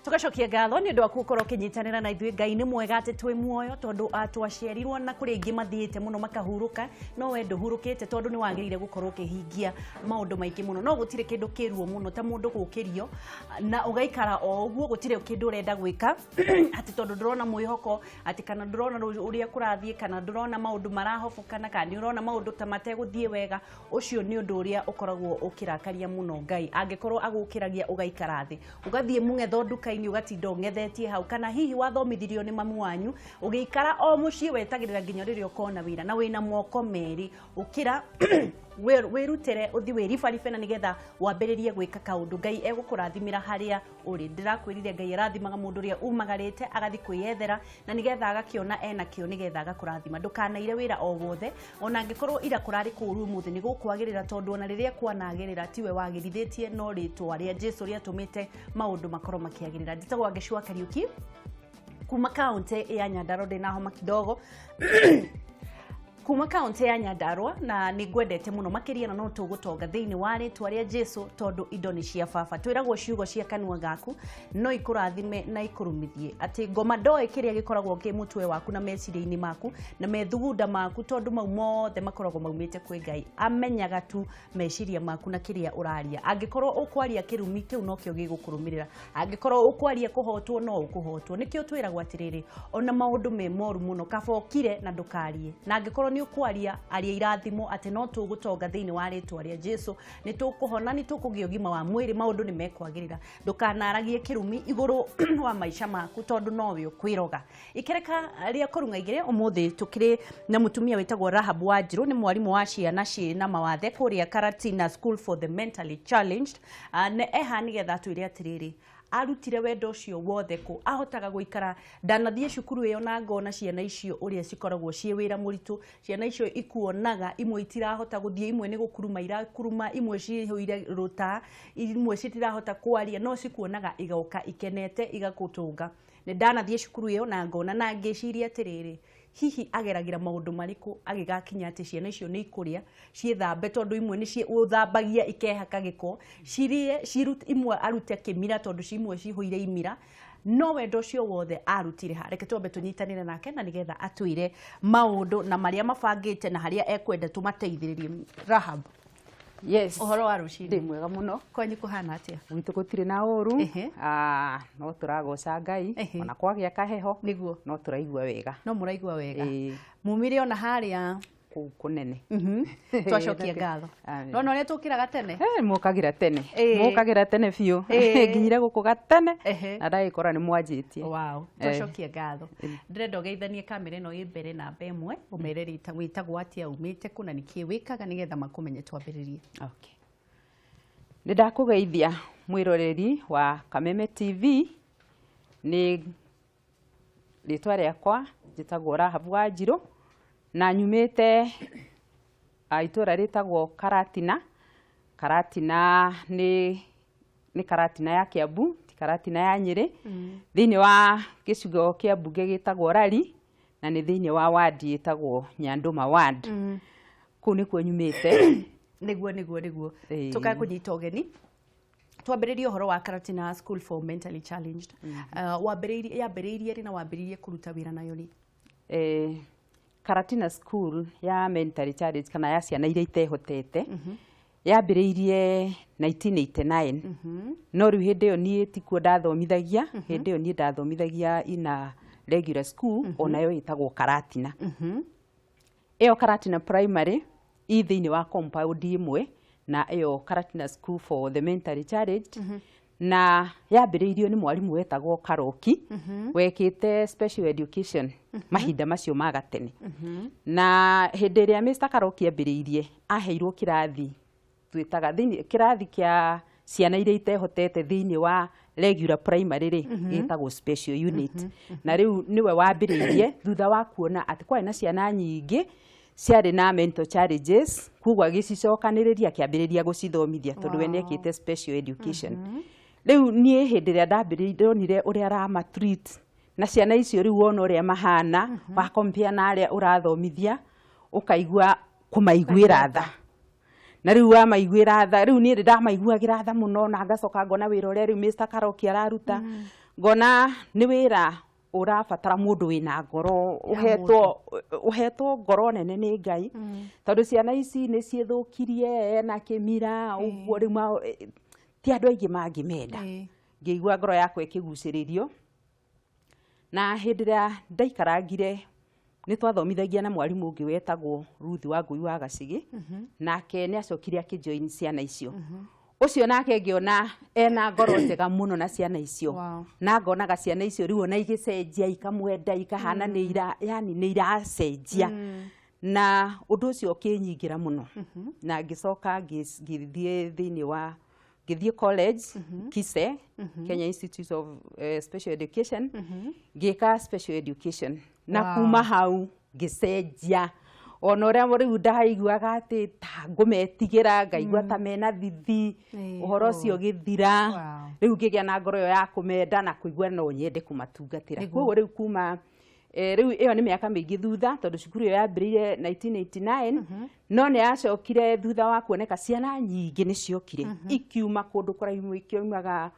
Tugacokia ngatho ni ndu aku ukorwo kinyitanira na ithuĩ Ngai nĩ mwega ati twi muoyo tondu atwaciarirwo na kuri ingi mathiite muno makahuruka no we nduhurukite tondu ni wagirire gukorwo kihingia maundu maingi muno no gutire kindu kiruo muno ta mundu gukirio na ugaikara o uguo gutire kindu urenda gwika ati tondu ndurona mwihoko ati kana ndurona uria kurathie kana ndurona maundu marahobokana kana ndurona maundu ta mateguthie wega ucio ni undu uria ukoragwo ukirakaria muno Ngai angikorwo agukiragia ugaikara thi ugathie mungetho nduka-ini ugatinda ungethetie hau kana hihi wathomithirio ni mamu wanyu ugiikara o mucii wetagirira nginya riria ukona wira na wina moko meri ukira wirutire uthi wiribaribe na nigetha wambiririe gwika kaundu Ngai egukurathimira haria uri ndirakwirire Ngai arathimaga mundu uria umagarite agathi kwiyethera na nigetha agakiona ena kio nigetha agakurathima ndukanaire wira o wothe ona angikorwo ira kurari kuru muthi ni gukwagirira tondu ona riria kwanagirira tiwe wagirithitie no ritwa ria Jesu ria tumite maundu makorwo makiagirira nditagwo Angeshua Kariuki kuma kaunti ya Nyandarua ndina homa kidogo kuma kaunti ya Nyandarua na nigwendete muno makiria na no tugutonga thiini wa ritwa ria Jesu tondu indo ni cia baba twiragwo ciugo cia kanua gaku no ikurathime na ikurumithie ati ngoma ndoe kiria gikoragwo ki mutwe waku na meciria-ini maku na methugunda maku tondu mau mothe makoragwo maumite kwi Ngai amenyaga tu meciria maku na kiria uraria angikorwo ukwaria kirumi kiu no kio gigukurumirira angikorwo ukwaria kuhotwo no ukuhotwo nikio twiragwo atiriri ona maundu me moru muno kabokire na ndukarie na angikorwo ni ukwaria aria irathimo ati no tugutonga thiini wa ritwa ria Jesu ni tukuhona ni tukugĩa ũgima wa mwĩrĩ maundu ni mekwagirira ndukanaragie kirumi iguru wa maisha maku tondu nowe ukwiroga ikereka ria Kurung'a Igiri umuthi tukiri na mutumia wetagwo Rahab Wanjiru ni mwarimu wa ciana ciina mawathe kuria Karatina School for the Mentally Challenged ne eha nigetha twire atiriri arutire wendo ucio wothe ku ahotaga guikara ndanathie cukuru iyo na ngona ciana icio uria cikoragwo cie wira muritu ciana icio ikuonaga imwe itirahota guthie imwe ni gukuruma irakuruma imwe cihuire ruta imwe citirahota kwaria no cikuonaga igauka ikenete igakutunga ni ndanathie cukuru iyo na ngona na ngeciria atiriri hihi ageragira maundu mariku agigakinya ati ciana icio ni ikuria ciethambe tondu imwe ni ciuthambagia ikehaka giko cirie cirut imwe arute kimira tondu cimwe cihuire imira no wendo ucio wothe arutire ha reke twambe tunyitanire nake na nigetha atwire maundu na maria mabangite na haria ekwenda tumateithiririe Rahab. Yes. Uhoro wa rucini. Ndi mwega muno. Kwanyu kuhana atia? Gwitu gutire na uru. No turagoca Ngai ona kwagia kaheho. Niguo. No turaigua wega. No muraigua wega. Mumire ona haria kunene. Twacokia ngatho. No ria tukiraga tene? Mukagira tene. Mukagira tene biu. Nginyire guku gatene. Na ndagikora ni mwanjitie. Wow. Twacokia ngatho. Ndĩrenda ũgeithanie kamera ĩno ĩ mbere na mbemwe umere rita witagwo atia umite kuna niki wikaga nigetha makumenye twambiririe. Okay. Ndakugeithia mwiroreri wa Kameme TV ni ritwa riakwa njitagwo Rahab Wanjiru na nyumite itura ritagwo Karatina. Karatina ni Karatina ya Kiambu ti Karatina ya Nyeri thiini wa gicigo kia mbunge gitagwo Rari na ni thiini wa wadi itagwo Nyanduma ward ku ni kuo nyumite niguo tukae kunyita ugeni twambiririe uhoro wa Karatina School for Mentally Challenged yambiririe rina wambiririe kuruta wira nayo ni Karatina School ya Mentally Challenged kana ya ciana iria itehotete yambiririe 1989 no riu hindi yo ni tikuo ndathomithagia hindi yo ni ndathomithagia ina regular school onayo itagwo Karatina iyo Karatina Primary i thiini wa compound imwe na iyo Karatina School for the Mentally Challenged na yambiriirio ni mwarimu wetagwo Karoki wekite special education mahinda macio magatene na hindi ria Mr Karoki ambiriirie aheirwo kirathi twitaga thiini kirathi kia ciana iria itehotete thiini wa regular primary ri gitagwo special unit na riu niwe wambiriirie thutha wa kuona ati kwa ina ciana nyingi ciari na mental challenges kugwa gicicokaniriria kiambiriria gucithomithia tondu we nekite special education riu nie hindi ria ndambiriirie uria rama treat na ciana icio riu wona uria mahana wa compare na aria urathomithia ukaigua kumaiguira tha na riu wa maiguira tha riu nie ndamaiguagira tha muno na ngacoka ngona wira uria riu Mr Karoki araruta ngona nĩ wĩra ũrabatara mũndũ wĩna ngoro ũhetwo ngoro nene nĩ Ngai tondũ ciana ici nĩ ciethũkirie na kĩmira ũguo rĩu ti andũ aingĩ mangĩmenda ngĩigua ngoro yakwa ĩkĩgucĩrĩrio na hĩndĩ ĩrĩa ndaikarangire nĩ twathomithagia na mwarimũ ũngĩ wetagwo Ruth Wangui wa Gacigi nake nĩ acokire akĩjoin ciana icio ucio nake ngĩona ena ngoro njega mũno na ciana icio na ngonaga ciana icio rĩu ona igĩcenjia ikamwenda ikahana yani nĩ iracenjia na ũndũ ũcio ũkĩnyingĩra mũno na ngĩcoka ngĩthiĩ thĩinĩ wa ngĩthiĩ college Kise Kenya Institute of Special Education ngĩka special education na kuma hau ngĩcenjia ona ũrĩa rĩu ndaiguaga atĩ ta ngũmetigĩra ngaigua ta mena thithi ũhoro ũcio ũgĩthira rĩu ngĩgĩa na ngoro ĩyo ya kũmenda na kũigua no nyende kũmatungatĩra koguo rĩu kuma rĩu ĩyo nĩ mĩaka mĩingĩ thutha tondũ cukuru ĩyo yambĩrĩirie 1989 no nĩ yacokire thutha wa kuoneka ciana nyingĩ nĩ ciokire ikiuma kũndũ kũraihu ikiumaga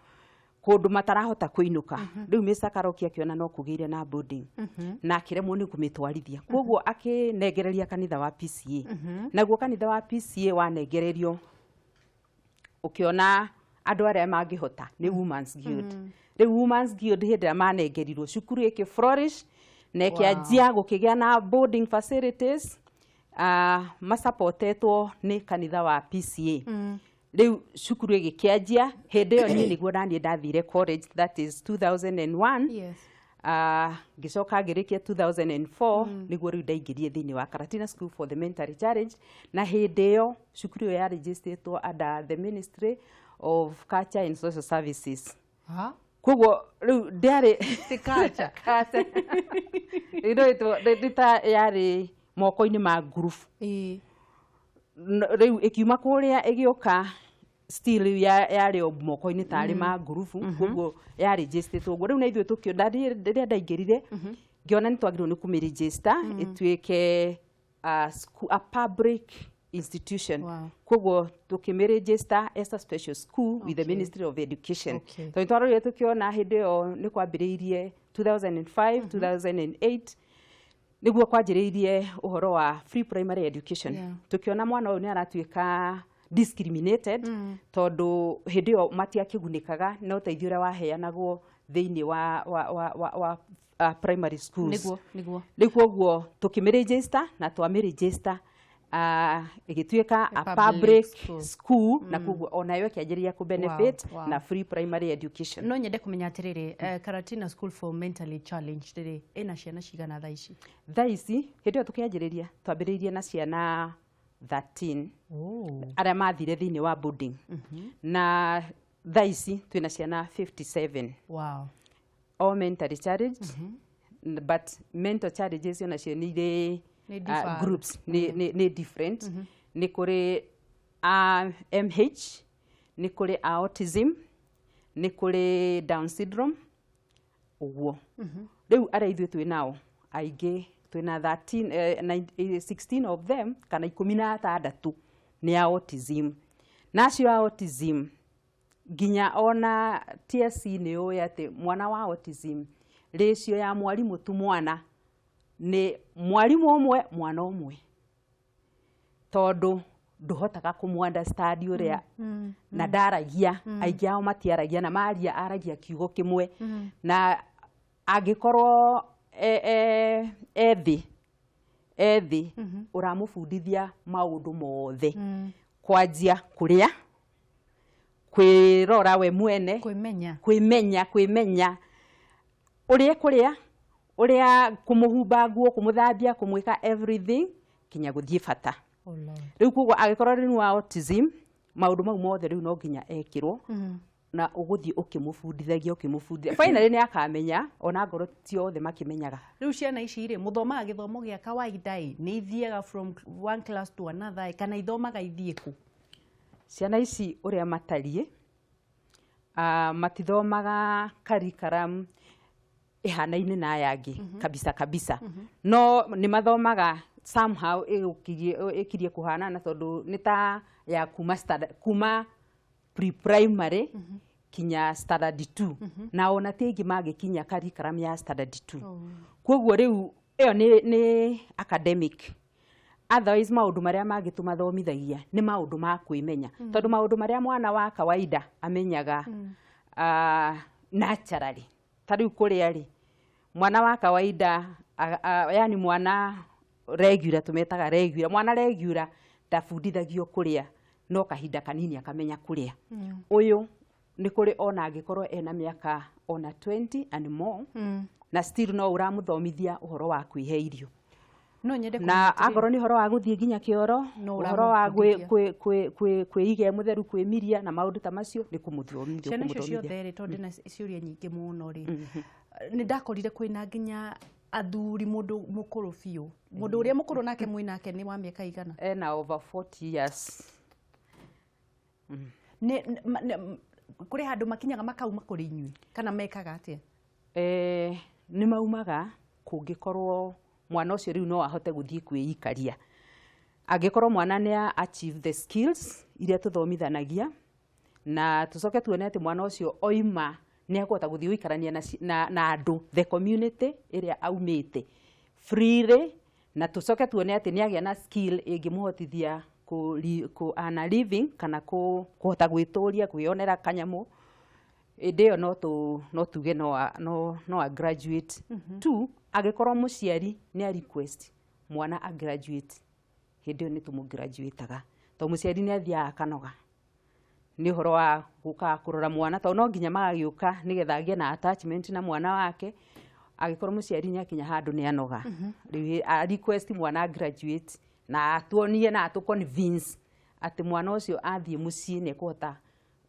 kũndũ matarahota kũinũka rĩu Mr. Karoki akĩona no kũgĩire na boarding na akĩremwo nĩ kũmĩtwarithia koguo akĩnengereria kanitha wa PCA naguo kanitha wa PCA wanengererio ũkĩona andũ arĩa mangĩhota nĩ Women's Guild rĩu Women's Guild hĩndĩ ĩrĩa manengerirwo cukuru ĩkĩ flourish na ĩkĩanjia gũkĩgĩa na boarding facilities masapotetwo nĩ kanitha wa PCA rĩu cukuru ĩgĩkĩanjia hĩndĩ ĩyo niĩ nĩguo naniĩ ndathire college that is 2001 ngĩcoka ngĩrĩkia 2004 nĩguo rĩu ndaingĩrie thĩinĩ wa Karatina School for the Mentally Challenged na hĩndĩ ĩyo cukuru ĩyo yarejistĩtwo under the Ministry of Culture and Social Services koguo rĩu ndĩarĩ rĩta yarĩ moko-inĩ ma group rĩu ĩkiuma kũrĩa ĩgĩũka still yarĩ moko-inĩ tarĩ ma group koguo yarejistĩtwo ũguo rĩu na ithuĩ tũkĩona rĩrĩa ndaingĩrire ngĩona nĩ twagĩrĩirwo nĩ kũmĩregister ĩtuĩke a public institution koguo tukĩmĩregister as a special school with the Ministry of Education tondũ twarorire tukiona hĩndĩ ĩyo nĩ kwambĩrĩirie 2005 2008 nĩguo kwanjĩrĩirie ũhoro wa free primary education tukiona mwana ũyũ nĩ aratuĩka discriminated tondũ hĩndĩ ĩyo matiakĩgunĩkaga no ũteithio ũrĩa waheanagwo thĩinĩ wa primary schools rĩu koguo tukĩmĩregister na twamĩregister ĩgĩtuĩka a public school na koguo onayo ĩkĩanjĩrĩria kũ benefit na free primary education no nyende kũmenya atĩrĩrĩ Karatina School for Mentally Challenged rĩ ĩna ciana cigana thaa ici hĩndĩ ĩyo tũkĩanjĩrĩria twambĩrĩirie na ciana 13 arĩa mathire thĩinĩ wa boarding na thaa ici twĩna ciana 57 all mentally challenged but mental challenges onacio nĩ irĩ groups ni different ni kuri MH ni kuri autism ni kuri Down syndrome uguo riu ara ithuĩ twĩ nao aingĩ twĩna 16 of them kana 16 ni autism nacio autism nginya ona TSC nĩ ũĩ atĩ mwana wa autism ratio ya mwarimũ tu mwana nĩ mwarimũ ũmwe mwana ũmwe tondũ ndũhotaga kũmũunderstand ũrĩa na ndaragia aingĩ ao matiaragia na maria aragia kiugo kĩmwe na angĩkorwo ethi ũramũbundithia maũndũ mothe kwanjia kũrĩa kwĩrora we mwene kwĩmenya ũrĩa kũrĩa ũrĩa kũmũhumba nguo kũmũthambia kũmwĩka everything kinya gũthiĩ bata rĩu koguo agĩkorwo rĩu wa autism maũndũ mau mothe rĩu no nginya ekĩrwo na ũgũthiĩ ũkĩmũbundithagia finally nĩ akamenya ona ngoro ti othe makĩmenyaga rĩu ciana ici rĩ mũthomaga gĩthomo gĩa kawaida nĩ ithiaga from one class to another kana ithomaga ithiĩ kũ ciana ici ũrĩa matariĩ matithomaga curriculum ihanaine na aya angĩ kabisa no nĩ mathomaga somehow ikirie kuhanana tondũ nĩ ta ya kuma pre primary kinya standard 2 na ona tingi magikinya curriculum ya standard 2 kwoguo riu iyo ni academic. Otherwise maundu maria magituma thomithagia ni maundu ma kwimenya tondu maundu maria mwana wa kawaida amenyaga naturally tariu kuria ri mwana wa kawaida yani mwana regular tumetaga regular mwana regular ndabundithagio kuria no kahinda kanini akamenya kuria uyu ni kuri ona angikorwo ena miaka ona 20 and more na still no uramuthomithia uhoro wa kwihe irio no nyende na agoro ni horo wa guthie ginya kioro horo wa kwiiga mutheru kwimiria na maundu ta macio ni kumuthomithia ciana icio ciothe ri tondu na ciuria nyingi muno ri ni ndakorire kwina ginya athuri mundu mukuru biu mundu uria mukuru nake mwinake ni wa miaka igana ena over 40 years kuri handu makinyaga makauma kuri inyui kana mekaga atia ni maumaga kungikorwo mwana ucio riu no ahote guthie kwĩikaria angikorwo mwana ni achieve the skills iria tuthomithanagia na tucoke tuone ati mwana ucio oima ni akota guthie uikarania na andu the community iria aumite freely na tucoke tuone ati ni agia na skill ingimuhotithia ku ana living kana kuhota gwituria kwionera kanyamu ĩndĩ no tuge no a graduate tu agikorwo muciari ni a request mwana a graduate hĩndĩ ni tumu graduateaga to muciari ni athia akanoga ni horo wa guka kurora mwana to no nginya magagiuka nigetha agie na attachment na mwana wake agikorwo muciari ni akinya handu ni anoga a request mwana graduate na atuonie na atu convince ati mwana ucio athie mucii ni kuhota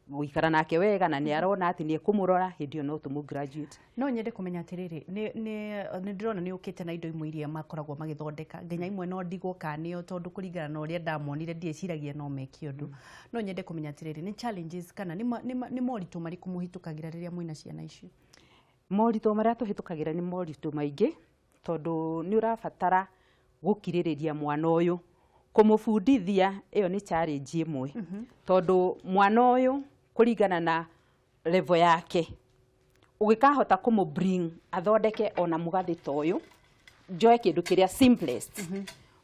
guikara nake wega na ni arona ati ni kumurora hindio no tumu graduate no nyende kumenya atiriri ni ndirona ni ukite na indo imwe iria makoragwo magithondeka nginya imwe no ndigwo kanio tondu kuringana na uria ndamonire ndieciragia no meki undu no nyende kumenya atiriri ni challenges kana ni moritu mariku muhitukagira riria mwina ciana icio moritu maria tuhitukagira ni moritu maingi tondu ni urabatara gukiririria mwana uyu kumufundithia iyo ni challenge imwe tondu mwana uyu kuringana na level yake ugikahota kumubring athondeke ona mugathi toyu joe kindu kiria simplest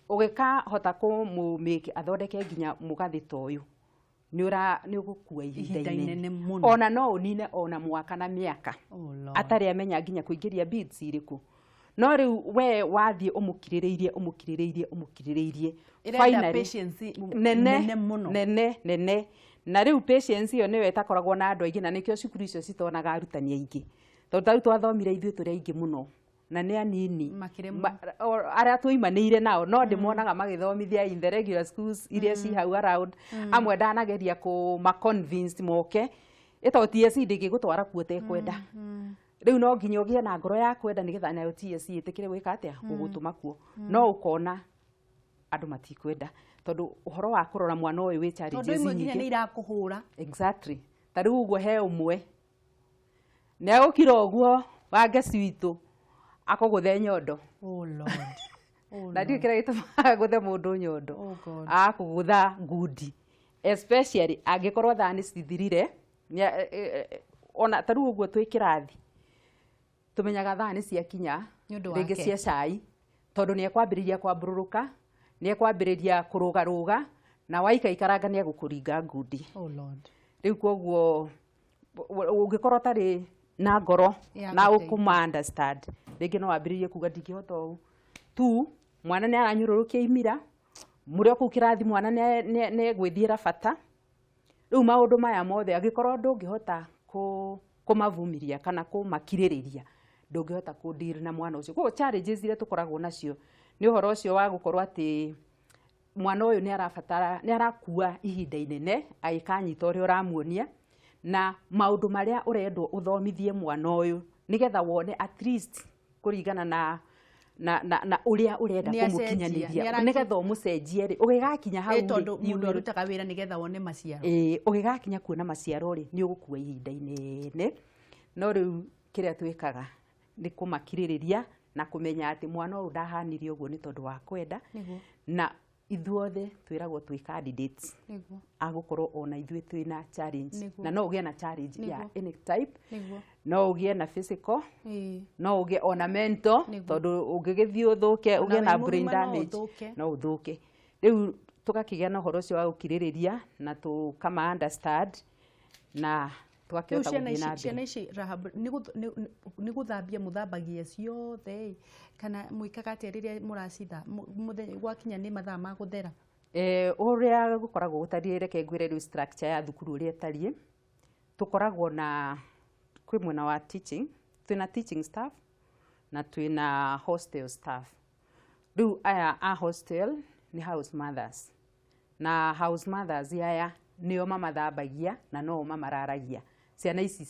ugikahota kumumake athondeke nginya mugathi toyu ni ugukua ihinda inene ona no unine ona mwaka na miaka atari amenya nginya kuingiria beads iriku no riu we wathie umukiririirie finally nene na riu patience iyo niwe itakoragwo na andu aingi na nikio cukuru icio citonaga arutani aingi tondu twathomire ithuĩ tũrĩ aingi muno na ni anini aria tuimanĩire nao no ndimonaga magithomithia in the regular schools iria ci hau around amwe ndanageria ma convince moke ito TSC ndingigutwara kuo tekwenda riu no nginya ugie na ngoro ya kwenda nigetha nayo TSC itikire gwika atia gugutuma kuo no ukona andu matikwenda tondu uhoro wa kurora mwana uyu wi challenges nyingi tondu ni irakuhura exactly tariu uguo he umwe ne ukira uguo wage switu akoguthe nyondo lord na ndio kira gituma guthe mundu nyondo akugutha ngudi especially angikorwo thani cithirire ona tariu uguo twi kirathi tumenyaga thani cia kinya ringi cia cai tondu ni ekwambiriria kwambururuka ni ekwambiriria kurugaruga na waikaikaranga ni egukuringa ngudi lord riu koguo ungikorwo tari na ngoro na ukuma understand ringi no wambiririe kuga ndingihota u tu mwana ni aranyururukia imira murio ku kirathi mwana ni egwithiira bata riu maundu maya mothe agikorwo ndungihota kumavumiria kana kumakiririria ndungihota ku deal na mwana ucio kwa challenges iria tukoragwo nacio ni uhoro ucio wa gukorwo ati mwana uyu ni arabatara ni arakua ihinda inene agikanyita uria uramuonia na maundu maria urendwo uthomithie mwana uyu nigetha wone at least kuringana na uria urenda kumukinyaniria nigetha umucenjie ri ugigakinya hau tondu mundu arutaga wira nigetha wone maciaro ugigakinya kuona maciaro ri ni ugukua ihinda inene no riu kiria twikaga ni kumakiririria na kumenya ati mwana uyu ndahanirie uguo ni tondu wa kwenda na ithuothe twiragwo twi candidates agũkorwo ona ithuĩ twĩna challenge na no ũgĩe na challenge ya any type no ũgĩe na physical no ũgĩe ona mental tondũ ũngĩgĩthiĩ ũthũke ũgĩe na brain damage no ũthũke rĩu tũgakĩgĩa na ũhoro ũcio wa gũkirĩrĩria na tũkama understand na twakĩhota gũthiĩ na mbere. Ciana ici Rahab nĩ gũthambia mũthambagia ciothe kana mwĩkaga atĩa rĩrĩa mũracitha gwakinya nĩ mathaa ma gũthera? Ũrĩa gũkoragwo gũtariĩ reke ngwĩre rĩu structure ya thukuru ũrĩa ĩtariĩ tũkoragwo na kwĩ mwena wa teaching twĩna teaching staff na twĩna hostel staff. Rĩu aya a hostel nĩ house mothers na house mothers aya nĩo mamathambagia na no mamararagia. Ciana ici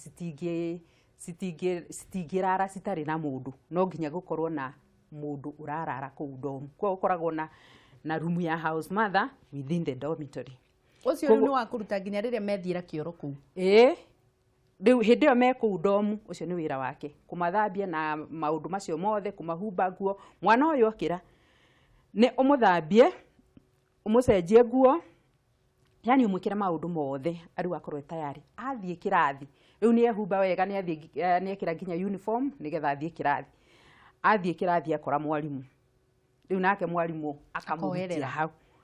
citingĩrara citarĩ na mũndũ no nginya gũkorwo na mũndũ ũrarara kũu dorm. Kwa ũkoragwo na room ya house mother within the dormitory. Ũcio nĩ wa kũruta nginya rĩrĩa methiĩra kĩoro kũu? Rĩu hĩndĩ ĩyo me kũu dorm ũcio nĩ wĩra wake kũmathambia na maũndũ macio mothe kũmahumba nguo. Mwana ũyũ okĩra nĩ ũmũthambie ũmũcenjie nguo yani umwikira maundu mothe ari akorwe tayari athie kirathi riu ni ehumba wega ni athie ni ekira nginya uniform nigetha athie kirathi akora mwalimu riu nake mwalimu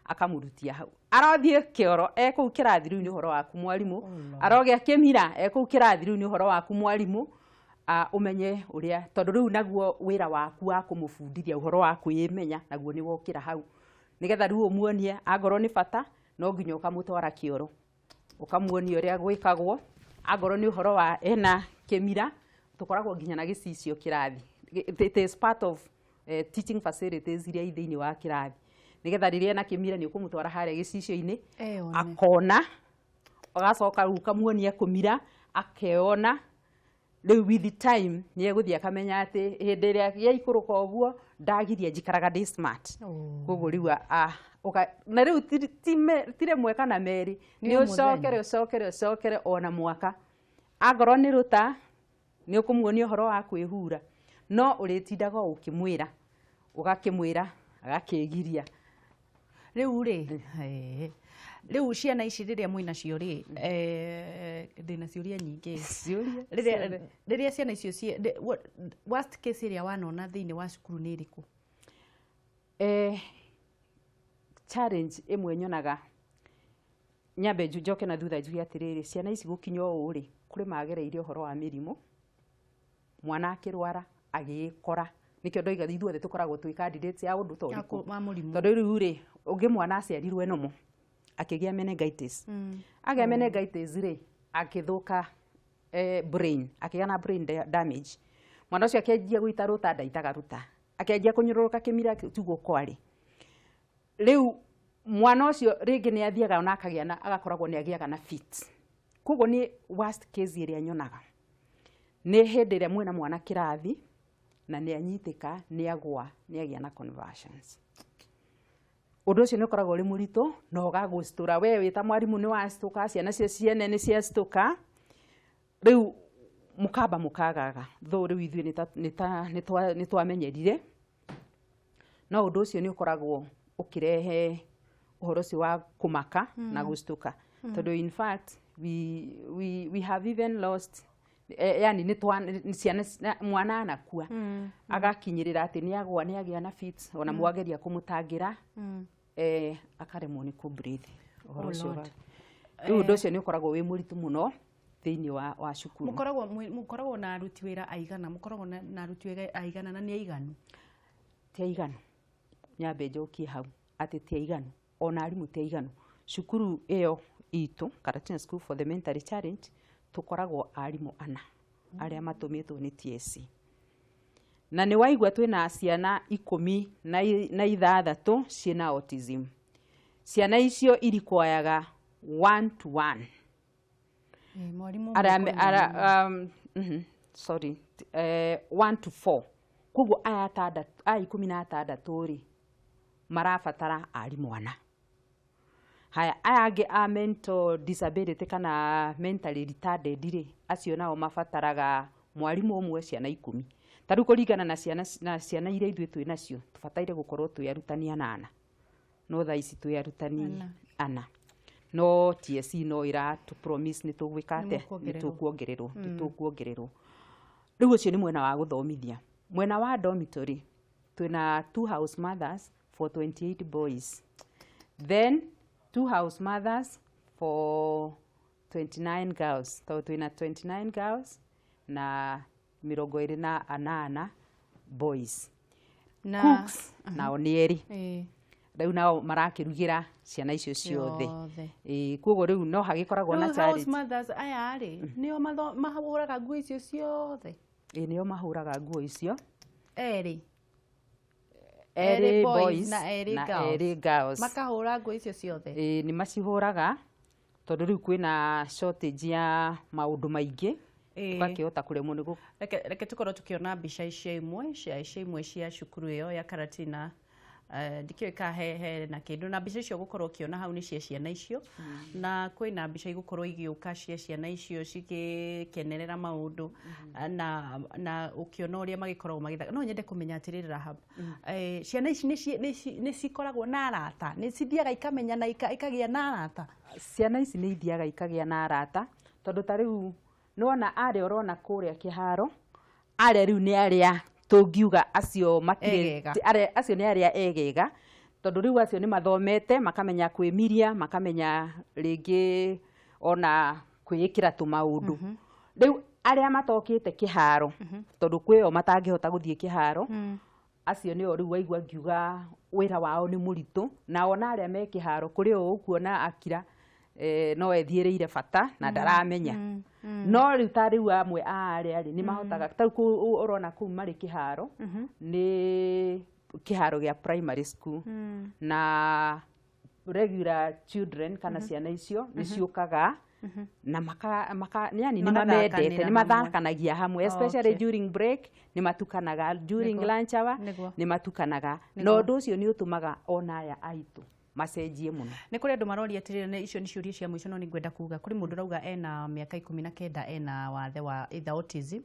akamurutia hau arathie kioro eku kirathi riu ni horo waku mwalimu aroge akimira eku kirathi riu ni horo waku mwalimu umenye uria tondu riu naguo wira waku wa kumufundithia uhoro wa kwimenya naguo ni wokira hau nigetha riu umuonie agoro ni bata no nginya ukamutwara kioro ukamuonia uria gwikagwo agoro ni uhoro wa ena kemira tukoragwo nginya na gicicio kirathi. It is part of teaching facilities iria ithiini wa kirathi nigetha riria ena kemira ni ukumutwara hare gicicio-ini akona ugacoka ukamuonia kumira akeona riu with the time ni eguthia kamenya ati hindi iria yaikuruka uguo ndagiria njikaraga ndi smart koguo riu na riu tire mweka na meri ni ucokere ona mwaka agoro ni ruta ni ukumuonia horo wa kwihura no uritindaga ukimwira ugakimwira agakegiria riu ciana ici riria mwina cio ndina ciuria nyingi riria ciana icio worst case iria wanona thiini wa cukuru ni iriku? Challenge imwe nyonaga nyambe njoke na thutha njuge atiriri ciana ici gukinya uri kuri magereire uhoro wa mirimo mwana akirwara agikora nikio ndoiga ithuothe tukoragwo twi candidates ya undu toriku tondu riu ri ungi mwana aciarirwe nomo akigia meningitis agia meningitis ri akithuka brain akigia na brain damage mwana ucio akianjia guita ruta ndaitaga ruta akianjia kunyururuka kimira tugo kwari riu mwana ucio ringi ni athiaga na akagia agakoragwo ni agiaga na fit koguo ni worst case iria nyonaga ni hindi iria mwena mwana kirathi na ni anyitika ni agwa ni agia na conversions. Undu ucio ni ukoragwo uri murito no gagustura we wita mwarimu ni wastuka ciana cio ciene ni ciastuka riu mukaba mukagaga tho riu ithui ni twamenyerire no undu ucio ni ukoragwo ukirehe uhoro ucio wa kumaka na gustuka tondu in fact we have even lost yani ni ciana mwana anakua agakinyirira ati ni agwa ni agia na fit ona mwageria kumutangira akaremwo ni ku breathe uhoro ucio riu undu ucio ni ukoragwo wi muritu muno thiini wa cukuru. Mukoragwo na aruti wira aigana mukoragwo na aruti wira aigana na ni aiganu? Ti aiganu nyambe njokie hau ati ti aiganu ona arimu ti aiganu. Cukuru iyo itu Karatina School for the Mentally Challenged tukoragwo arimu ana aria matumitwo ni TSC na ni waigua twina ciana 16 ciina autism. Ciana icio irikwayaga 1 to 1 mwalimu 1 to 4 koguo aya 16 ri marabatara arimu ana. Haya aya angi a mental disability kana mentally retarded ri acio nao mabataraga mwarimu umwe ciana 10. Tariu kuringana na ciana iria ithui twi nacio tubataire gukorwo twi arutani 8 no thaa ici twĩ arutani 4 no TSC no ira to promise nĩ tũgwĩka atĩa nĩ tũkuongererwo rĩu ũcio nĩ mwena wa gũthomithia mwena wa dormitory twĩna 2 house mothers for 28 boys then 2 house mothers for 29 girls so twĩna 29 girls na 28 boys na cooks nao nĩ erĩ rĩu nao marakĩrugĩra ciana icio ciothe koguo rĩu no hagĩkoragwo na charity house mothers aya rĩ nĩo mahũraga nguo icio ciothe nĩo mahũraga nguo icio erĩ boys na erĩ girls makahũra nguo icio ciothe nĩ macihũraga tondũ rĩu kwĩna shortage ya maũndũ maingĩ bakĩhota kũremwo nĩ reke tũkorwo tũkĩona mbica icio imwe cia cukuru ĩyo ya Karatina ndikĩũĩ kahe na kĩndũ na mbica icio gũkorwo ũkĩona hau nĩ cia ciana icio na kwĩna mbica igũkorwo igĩũka cia ciana icio cigĩkenerera maũndũ na ũkĩona ũrĩa magĩkoragwo magĩthaka no nyende kũmenya atĩrĩrĩ Rahab ciana ici nĩ cikoragwo na arata nĩ cithiaga ikamenya na ikagĩa na arata ciana ici nĩ ithiaga ikagĩa na arata tondũ ta rĩu nĩwona arĩa ũrona kũrĩa kĩharo arĩa rĩu nĩ arĩa tũngiuga acio acio nĩ arĩa egega tondũ rĩu acio nĩ mathomete makamenya kwĩmiria makamenya rĩngĩ ona kwĩĩkĩra tũmaũndũ rĩu arĩa matokĩte kĩharo tondũ kwĩo matangĩhota gũthiĩ kĩharo acio nĩo rĩu waigua ngiuga wĩra wao nĩ mũritũ na ona arĩa me kĩharo kũrĩ o ũkuona akira no ethiĩrĩire bata na ndaramenya no rĩu ta rĩu amwe arĩa nĩ mahotaga ta ũrona kũu marĩ kĩharo nĩ kĩharo gĩa primary school na regular children kana ciana icio nĩ ciũkaga na yani nĩ mamendete nĩ mathakanagia hamwe especially during break nĩ matukanaga during lunch hour nĩ matukanaga no ũndũ ũcio nĩ ũtũmaga ona aya aitũ macenjie mũno nĩ kũrĩ andũ maroria atĩrĩrĩ nĩ icio nĩ ciũria cia mũico no nĩ ngwenda kuga kũrĩ mũndũ rauga ena mĩaka 19 ena wathe wa either autism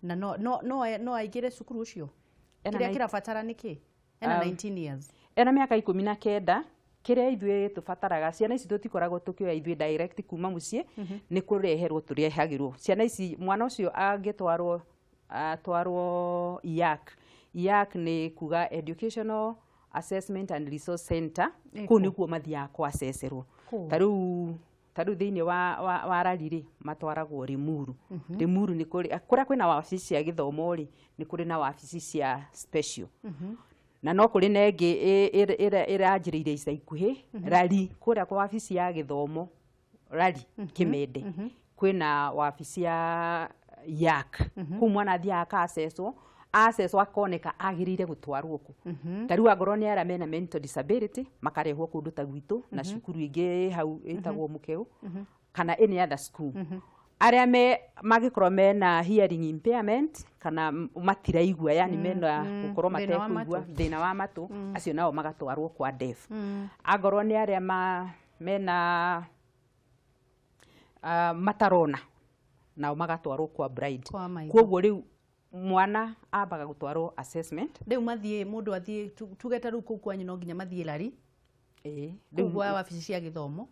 na no aingĩre cukuru ũcio kĩrĩa kĩrabatara nĩkĩ ena 19 years ena mĩaka 19 kĩrĩa ithuĩ tũbataraga ciana ici tũtikoragwo tũkĩoya ithuĩ direct kuma mũciĩ nĩ kũreherwo tũrehagĩrwo ciana ici mwana ũcio angĩtwarwo IAC nĩ kuga educational assessment and resource center kũu nĩkuo mathiaga kũacecerwo ta rĩu thĩinĩ wa rari matwaragwo Limuru nĩ kũrĩa kwĩna wabici cia gĩthomo nĩ kũrĩ na wabici cia special na no kũrĩ na ĩngĩ ĩranjĩrĩire ica ikuhĩ rari kũrĩa kwa wabici ya gĩthomo rari Kĩmende kwĩna wabici ya IAC kũu mwana athiaga akacecwo akoneka agĩrĩire gũtwarwo kũ ta rĩu angorwo nĩ arĩa mena mental disability makarehwo kũndũ ta gwitũ na cukuru ingĩ hau ĩtagwo Mũkeu kana any other school arĩa magĩkorwo mena hearing impairment kana matiraigua yani mena gũkorwo matekũigua thĩna wa matũ acio nao magatwarwo kwa deaf angorwo nĩ arĩa mena matarona nao magatwarwo kwa blind koguo rĩu mwana ambaga gũtwarwo assessment rĩu mathiĩ mũndũ athiĩ tugeta rĩu kũu kwanyu no nginya mathiĩ rari rĩu kwa wabici cia gĩthomo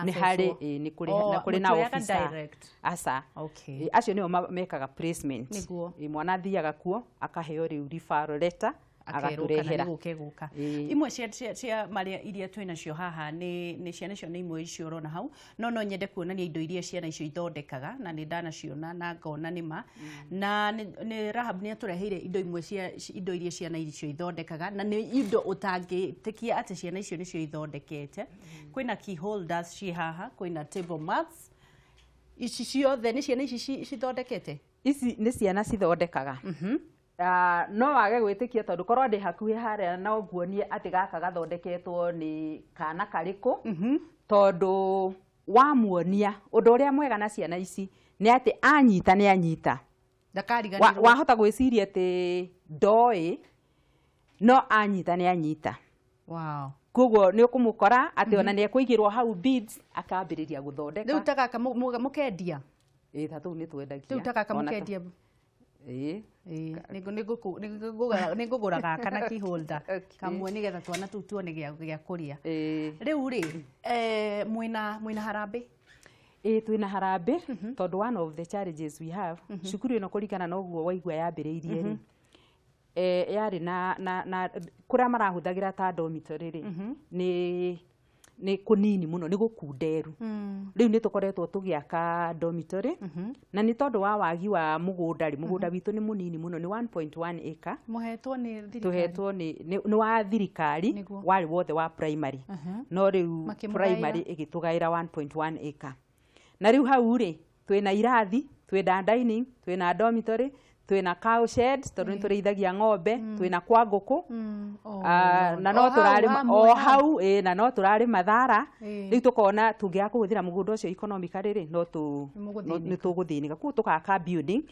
nĩ harĩ nĩ kũrĩ na officer asa acio nĩo mekaga placement mwana athiaga kuo akaheo rĩu referral letter agaturehera imwe cia maria iria twĩnacio haha nĩ ciana icio nĩ imwe icio urona hau no nyende kuonania indo iria ciana icio ithondekaga na nĩ ndanaciona na ngona nĩma na nĩ Rahab nĩ atũreheire indo iria ciana icio ithondekaga na nĩ indo ũtangĩtĩkia atĩ ciana icio nĩcio ithondekete kwĩna key holders ci haha kwĩna table mats ici ciothe nĩ ciana ici cithondekete ici nĩ ciana cithondekaga no wage gwĩtĩkia tondũ korwo ndĩ hakuhĩ harĩa no nguonie atĩ gaka gathondeketwo nĩ kana karĩkũ tondũ wamuonia ũndũ ũrĩa mwega na ciana ici nĩ atĩ anyita wahota gwĩciria atĩ ndoĩ no anyita nĩ anyita koguo nĩ ũkũmũkora atĩ ona nĩ ekũigĩrwo hau beads akambĩrĩria gũthondeka rĩu ta gaka mũkendia ta tũu nĩ twendagia rĩu ta gaka mũkendia nä ngå gå raga kana keyholder kamwe nä getha twana tå u tuone gä a kå rä a rä u rä mwä na harambä twina harambe tondu one of the challenges we have cukuru ino kurikana na uguo waigua yambiriirie ri yari na kuria marahuthagira ta dormitory ri ni kunini muno ni gukunderu riu ni tukoretwo tugiaka dormitory na ni tondu wa wagi wa mugunda witu ni munini muno ni 1.1 acre muhetwo ni thirikari tuhetwo ni wa thirikari wari wothe wa primary no riu primary igitugaira 1.1 acre na riu hau ri twina irathi twina dining twina dormitory twina cow shed tondu ni tureithagia ng'ombe twina kwa nguku na no turari hau na no turari mathara riu tukona tungia kuhuthira mugunda ucio economically ri no ni tuguthinika ku tukaka building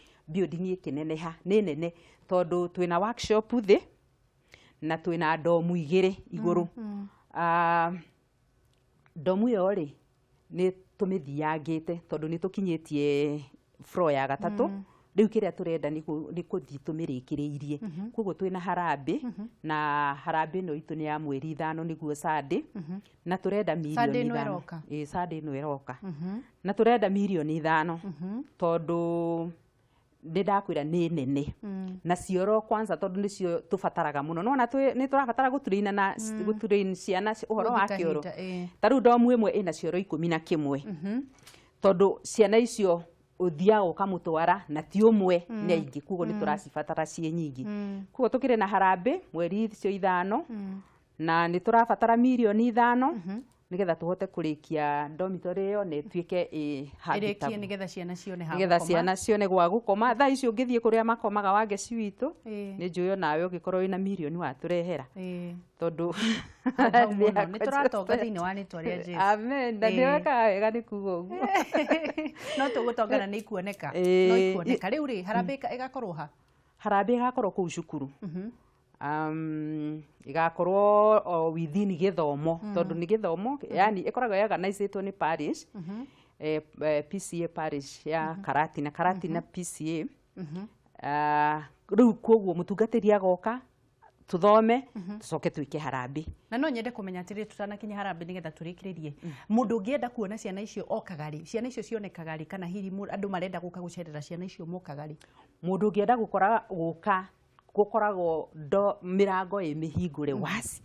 ikineneha ni nene tondu twina workshop thi na twina domu igiri iguru domu yo ri ni tumithiangite tondu ni tukinyitie floor ya gatatu riu kiria turenda ni kuthi tumirikiriirie koguo twina harambe na harambe no itu ni ya mweri 5 niguo Sunday na turenda milioni 5 Sunday no eroka na turenda milioni 5 tondu ndakwira ni nene na cioro kwanza tondu nicio tubataraga muno nona ni turabatara guturina na guturina ciana uhoro wa kioro taru domu imwe ina cioro 11 tondu ciana icio uthia ukamutwara na ti umwe ni aingi kugo ni turacibatara cie nyingi kugo tukire na harambe mweri icio 5 na ni turabatara milioni 5 nigetha tuhote kurikia dormitory yo ne tuike habitat nigetha ciana cione ha nigetha ciana cione gwa gukoma tha icio ngithie kuria makomaga wageci witu ni njuyo nawe ugikorwo ina milioni waturehera tondu ni turatonga thiini wa ritwa ria Jesu amen na ndiweka wega ni kugo uguo no tugutongana ni ikuoneka no ikuoneka riu ri harambe igakorwo ha harambe igakorwo ku cukuru igakorwo within githomo tondu ni githomo yani ikoragwo organized ni parish PCA parish ya Karatina PCA riu koguo mutungatiri agoka tuthome tucoke twike harambe na no nyende kumenya atiri tutanakinya harambe nigetha turikiririe mundu ngienda kuona ciana icio okagari ciana icio cionekagari kana hiri andu marenda guka gucerera ciana icio mokagari mundu ngienda gukoragwo mirango mihingure wasi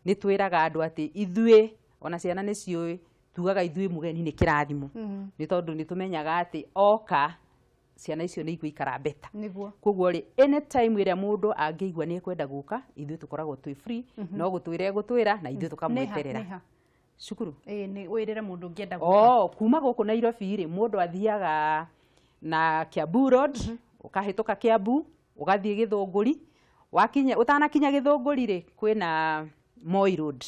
ni twiraga andu ati ithui ona ciana ni cioi tugaga ithui mugeni ni kirathimo ni tondu ni tumenyaga ati oka ciana icio ni iguikara beta koguo ri anytime ira mundu angeigwa ni kwenda guka ithui tukoragwo twi free no gutwira gutwira na ithui tukamweterera cukuru ni wirire mundu ngienda guka kuma guku Nairobi ri mundu athiaga na Kiambu Road ukahituka Kiambu ugathie Githunguri wakinya utanakinya Githunguri ri kwina Moi Road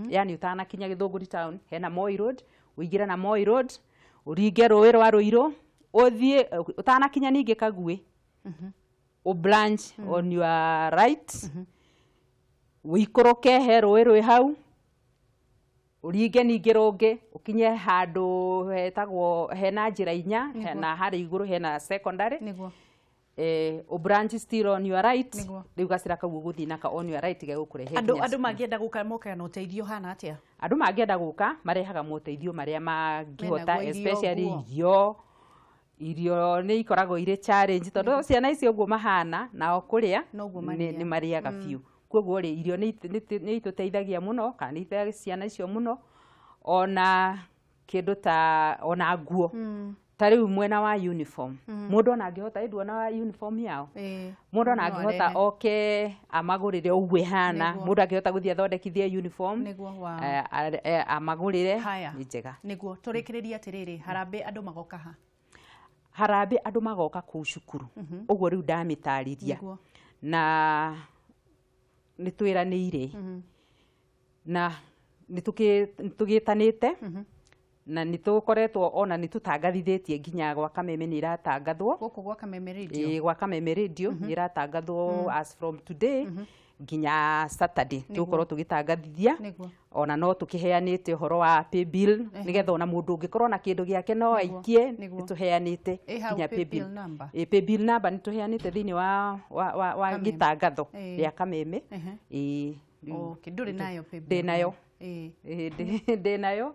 yani utanakinya Githunguri town hena Moi Road uigira na Moi Road uringe ruwi rwa Ruiru uthie utanakinya ningi Kagui branch on your right uikoroke he ruwi hau uringe ningi rungi ukinye handu hetagwo hena njira inya hena hari iguru hena secondary branch still on your right riu gacira kau guthii naka on your right ge gukurehe andu mangienda guka moka na uteithio hana atia andu mangienda guka marehaga muteithio maria mangihota especially irio ni ikoragwo ire challenge tondu ciana icio uguo mahana nao kuria ni mariaga fiu koguo ri irio ni ituteithagia muno kana iteithagia ciana icio muno ona kindu ta ona nguo tariu mwena wa uniform mundu ona angihota idwana wa uniform yao mundu ona angihota oke amagurire ugwe hana mundu angihota guthia thondekithia uniform amagurire ni njega niguo turikiriria atiriri harambe andu magoka ha harambe andu magoka ku cukuru uguo riu ndamitariria na nitwiranire na nitugitanite na nitukoretwo ona nitutangathithitie nginya gwa Kameme ni iratangathwo guku gwa Kameme radio gwa Kameme radio ni iratangathwo as from today nginya Saturday tukorwo tugitangathithia ona no tukiheanite uhoro wa pay bill nigetha ona mundu ungikorwo na kindu giake no aikie nituheanite nginya pay bill number pay bill number nituheanite thiini wa gitangatho ria Kameme okay nduri nayo pay bill ndinayo ndinayo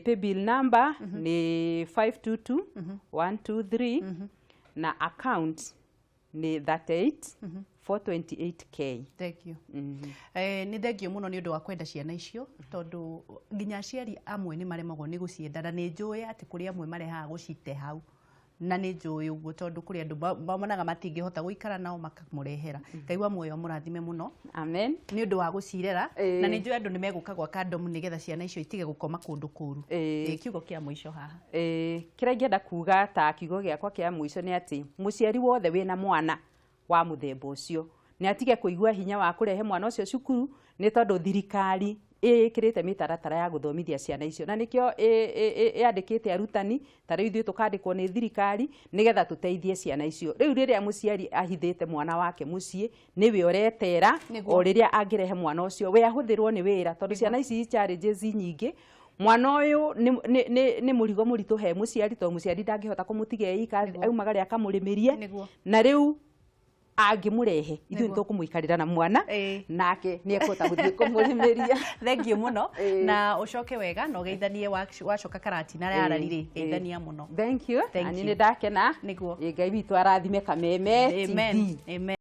pay bill number ni 522123 na account ni 428K. Thank you. Ni thengio muno ni undu wa kwenda ciana icio tondu nginya aciari amwe ni maremagwo ni gucienda na ni njui ati kuri amwe marehaga gucite hau na ni njui uguo tondu kuri andu bamonaga matingihota guikara nao makamurehera Ngai wa muoyo murathime muno amen ni undu wa gucirera na ni njui andu ni meguka gwa kandomu nigetha ciana icio itige gukoma kundu kuru kiugo kia muico haha kira ingenda kuga ta kiugo giakwa kia muico ni ati muciari wothe wina mwana wa muthemba ucio ni atige kuigua hinya wa kurehe mwana ucio cukuru ni tondu thirikari ikirite mitaratara ya guthomithia ciana icio na nikio yandikite arutani tare ithuĩ tukandikwo ni thirikari nigetha tuteithie ciana icio riu riria muciari ahithite mwana wake mucii niwe oretera o riria angirehe mwana ucio we ahuthirwo ni wira tondu ciana ici challenges nyingi mwana uyu ni murigo muritu he muciari to muciari ndangihota kumutiga ika aumaga ria kamurimirie na riu angimurehe ithuĩ nĩtũkũmũikarĩra na mwana nake nĩekũhota gũthiĩ kũmũrĩmĩria thengio muno na ucoke wega na ũgeithanie wacoka karatina rararire geithania muno thank you ani nĩ ndakena Ngai witũ arathime Kameme TV amen